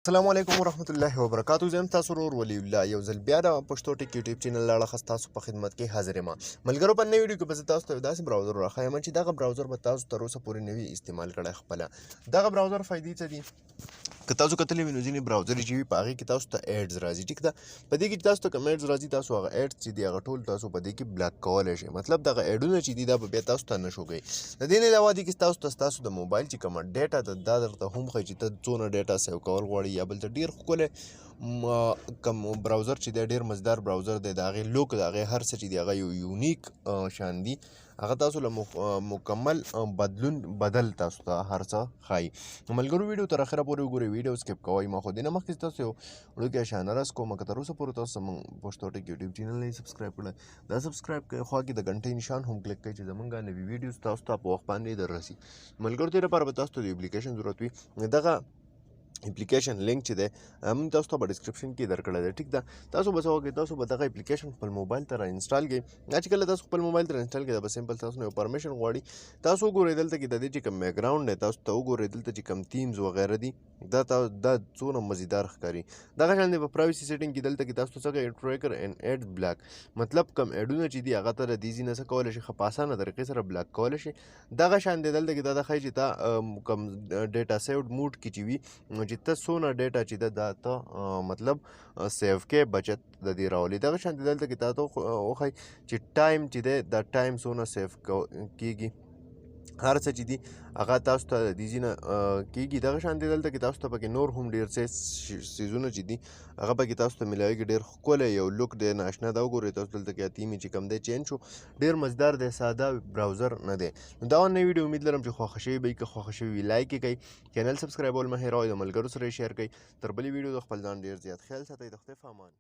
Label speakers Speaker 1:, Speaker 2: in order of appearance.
Speaker 1: السلام علیکم ورحمت الله وبرکاتو. زه یم تاسو ورور ولی الله یو ځل بیا د پښتو ټیک یوټیوب چینل له اړخه ستاسو په خدمت کې حاضر یم. ملګرو، په نوې ویډیو کې به زه تاسو ته یو داسې براوزر راښیم چې دغه براوزر به تاسو تر اوسه پورې نه وي استعمال کړی خپله. دغه براوزر فایدې څه دي؟ که تاسو کتلی وي نو ځینې براوزرې چې وي په هغې کې تاسو ته ایډز راځي. ټیک ده، په دې کې چې تاسو ته کوم ایډز راځي تاسو هغه ایډز چې دي هغه ټول تاسو په دې کې بلاک کولی شئ. مطلب دغه ایډونه چې دي دا به بیا تاسو ته نه شو کوي. د دې نه علاوه دې کې تاسو ته ستاسو د موبایل چې کومه ډیټا ده دا درته هم ښایي چې ته څونه ډیټا سیو کول غواړې، یا بل ته ډېر ښکلی کوم براوزر چې دی ډېر مزدار براوزر دی، د هغې لوک د هغې هر څه چې دي هغه یو یونیک شان دي، هغه تاسو له مکمل بدل تاسو ته هر څه ښایي. نو ملګرو، ویډیو تر اخره پورې وګورئ، ویډیو سکپ کوئ مه. خو دې نه مخکې تاسو یو وړوکی شان عرض کوم که تر اوسه پورې تاسو زموږ پښتو ټیک یوټیوب چینل نه یې سبسکرایب کړی، دا سبسکرایب کړئ، خوا کې د غنټۍ نشان هم کلیک کړئ چې زموږ نوي ویډیوز تاسو ته په وخت باندې در رسي. ملګرو، دې لپاره به تاسو ته د اپلیکیشن ضرورت وي. دغه اپلیکیشن لینک چې دی موږ تاسو ته په ډسکرپشن کې درکړی دی. ټیک ده، تاسو به څه وکړئ، تاسو به دغه اپلیکیشن خپل موبایل ته را انسټال کړئ. دا چې کله تاسو خپل موبایل ته را انسټال کړئ دا به سمپل تاسو نه یو پرمیشن غواړي. تاسو وګورئ دلته کې د دې چې کوم بیکګراونډ دی تاسو ته وګورئ، دلته چې کوم تیمز وغیره دي دا څونه مزیدار ښکاري. دغه شان دی په پرایوسي سیټینګ کې دلته کې تاسو ته څه کوئ، ټریکر اینډ ایډ بلاک، مطلب کوم ایډونه چې دي هغه ته له دې ځای نه څه کولی شي، ښه په اسانه طریقې سره بلاک کولی شي. دغه شان دی دلته کې دا ښایي چې تا کوم ډیټا سیوډ موډ کې چې وي چې ته څونه ډیټا چې ده دا ته مطلب سیو کې بچت د دې راولي. دغه شان دلته کې تا ته وښایي چې ټایم چې دی دا ټایم څونه سیو کېږي، هر څه چې دي هغه تاسو ته د دې ځای نه کېږي. دغه شان دلته کې تاسو ته پکې نور هم ډېر څیزونه چې دي هغه پکې تاسو ته میلاویږي. ډېر ښکلی یو لوک دی، ناشنا ده. وګورئ تاسو دلته کې اتیمې چې کوم دی چینج شو، ډېر مزدار دی، ساده براوزر نه دی. نو دا نوې ویډیو امید لرم چې خوښه شوې به وي. که خوښه شوې وي لایک یې کړئ، چینل سبسکرایبول مه هېروئ، د ملګرو سره یې شیر کړئ. تر بلې ویډیو د خپل ځان ډېر زیات خیال ساتئ. د خدای په امان.